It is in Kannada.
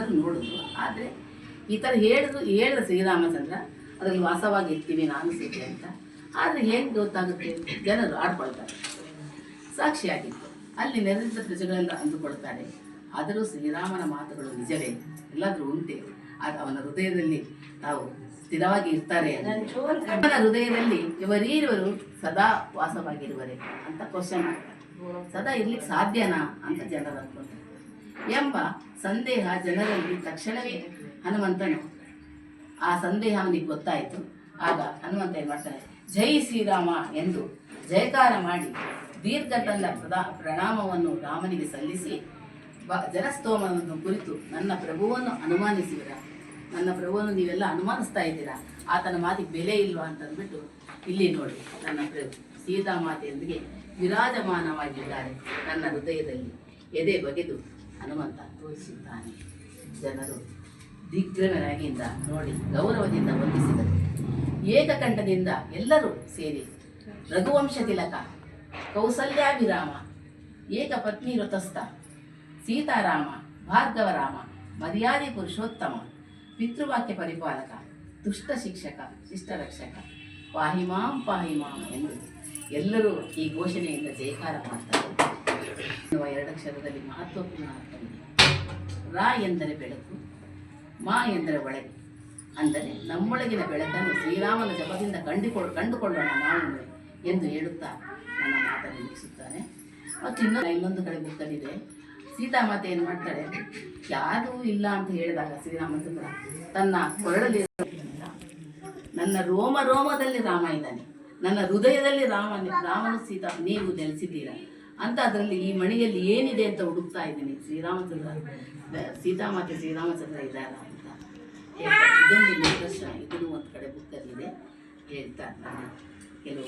ಎಲ್ಲರೂ ನೋಡಿದ್ರು. ಆದರೆ ಈ ಥರ ಹೇಳಿದ್ರು ಶ್ರೀರಾಮಚಂದ್ರ ಅದರಲ್ಲಿ ವಾಸವಾಗಿರ್ತೀವಿ ನಾನು ಸೀತೆ ಅಂತ. ಆದರೆ ಹೇಗೆ ಗೊತ್ತಾಗುತ್ತೆ? ಜನರು ಆಡ್ಕೊಳ್ತಾರೆ. ಸಾಕ್ಷಿಯಾಗಿತ್ತು. ಅಲ್ಲಿ ನೆರೆದ ಪ್ರಜೆಗಳೆಲ್ಲ ಅಂದುಕೊಳ್ತಾರೆ, ಆದರೂ ಶ್ರೀರಾಮನ ಮಾತುಗಳು ನಿಜವೇ, ಎಲ್ಲಾದರೂ ಉಂಟೆ, ಅವನ ಹೃದಯದಲ್ಲಿ ತಾವು ಸ್ಥಿರವಾಗಿ ಇರ್ತಾರೆ, ಅವನ ಹೃದಯದಲ್ಲಿ ಇವರೀರುವರು ಸದಾ ವಾಸವಾಗಿರುವರೆ ಅಂತ ಕ್ವಶನ್ ಮಾಡ್ತಾರೆ. ಸದಾ ಇರ್ಲಿಕ್ಕೆ ಸಾಧ್ಯನಾ ಅಂತ ಜನರು ಅಂದ್ಕೊಳ್ತಾರೆ ಎಂಬ ಸಂದೇಹ ಜನರಲ್ಲಿ ತಕ್ಷಣವೇ ಹನುಮಂತನು ಆ ಸಂದೇಹ ಅವನಿಗೆ ಗೊತ್ತಾಯಿತು. ಆಗ ಹನುಮಂತ ಏನು ಮಾಡ್ತಾನೆ, ಜೈ ಶ್ರೀರಾಮ ಎಂದು ಜಯಕಾರ ಮಾಡಿ ದೀರ್ಘದಂಡ ಪ್ರಣಾಮವನ್ನು ರಾಮನಿಗೆ ಸಲ್ಲಿಸಿ ಜನಸ್ತೋಮವನ್ನು ಕುರಿತು, ನನ್ನ ಪ್ರಭುವನ್ನು ಅನುಮಾನಿಸಿದಿರ, ನನ್ನ ಪ್ರಭುವನ್ನು ನೀವೆಲ್ಲ ಅನುಮಾನಿಸ್ತಾ ಇದ್ದೀರಾ, ಆತನ ಮಾತಿಗೆ ಬೆಲೆ ಇಲ್ವಾ ಅಂತಂದ್ಬಿಟ್ಟು ಇಲ್ಲಿ ನೋಡಿ ನನ್ನ ಪ್ರಭು ಸೀತಾಮಾತೆಯೊಂದಿಗೆ ವಿರಾಜಮಾನವಾಗಿದ್ದಾರೆ ನನ್ನ ಹೃದಯದಲ್ಲಿ ಎದೆ ಬಗೆದು ಹನುಮಂತ ತೋರಿಸುತ್ತಾನೆ. ಜನರು ದಿಗ್ಭ್ರಮೆಯಾಗಿಯಿಂದ ನೋಡಿ ಗೌರವದಿಂದ ವಂದಿಸಿದರು. ಏಕಕಂಠದಿಂದ ಎಲ್ಲರೂ ಸೇರಿ ರಘುವಂಶ ತಿಲಕ, ಕೌಸಲ್ಯಾಭಿರಾಮ, ಏಕಪತ್ನಿ ವ್ರತಸ್ಥ, ಸೀತಾರಾಮ, ಭಾರ್ಗವರಾಮ, ಮರ್ಯಾದೆ ಪುರುಷೋತ್ತಮ, ಪಿತೃವಾಕ್ಯ ಪರಿಪಾಲಕ, ದುಷ್ಟ ಶಿಕ್ಷಕ, ಶಿಷ್ಟರಕ್ಷಕ, ಪಾಹಿಮಾಂ ಪಾಹಿಮಾಂ ಎಂದು ಎಲ್ಲರೂ ಈ ಘೋಷಣೆಯಿಂದ ಜಯಕಾರ ಮಾಡ್ತಾರೆ. ಎನ್ನುವ ಎರಡಕ್ಷರದಲ್ಲಿ ಮಹತ್ವಪೂರ್ಣ ಅರ್ಥವಿದೆ. ರಾ ಎಂದರೆ ಬೆಳಕು, ಮಾ ಎಂದರೆ ಒಳಗೆ, ಅಂದರೆ ನಮ್ಮೊಳಗಿನ ಬೆಳಕನ್ನು ಶ್ರೀರಾಮನ ಜಪದಿಂದ ಕಂಡುಕೊಳ್ಳೋಣ ನಾವು ಎಂದು ಹೇಳುತ್ತಾ ನನ್ನ ಮಾತನ್ನು ಮುಗಿಸುತ್ತಾನೆ. ಮತ್ತು ಇನ್ನೊಂದು ಕಡೆ ಬುಕ್ಕಲ್ಲಿದೆ, ಸೀತಾಮಾತೆ ಏನು ಮಾಡ್ತಾಳೆ, ಯಾರೂ ಇಲ್ಲ ಅಂತ ಹೇಳಿದಾಗ ಶ್ರೀರಾಮಚಂದ್ರ ತನ್ನ ಕೊರಳಲ್ಲಿ, ನನ್ನ ರೋಮ ರೋಮದಲ್ಲಿ ರಾಮ ಇದ್ದಾನೆ, ನನ್ನ ಹೃದಯದಲ್ಲಿ ರಾಮನು ಸೀತಾ ನೀವು ನೆಲೆಸಿದ್ದೀರಾ ಅಂತ ಅದರಲ್ಲಿ ಈ ಮಣಿಯಲ್ಲಿ ಏನಿದೆ ಅಂತ ಹುಡುಕ್ತಾ ಇದ್ದೀನಿ. ಶ್ರೀರಾಮಚಂದ್ರ ಸೀತಾಮಾತೆ ಶ್ರೀರಾಮಚಂದ್ರ ಇದ್ದಾರ ಅಂತ ಹೇಳ್ತಾರೆ. ಇದೊಂದು ನಿದರ್ಶನ, ಇದನ್ನು ಒಂದು ಕಡೆ ಬುಕ್ಕಲ್ಲಿದೆ ಹೇಳ್ತಾ ನಾನು ಕೆಲವು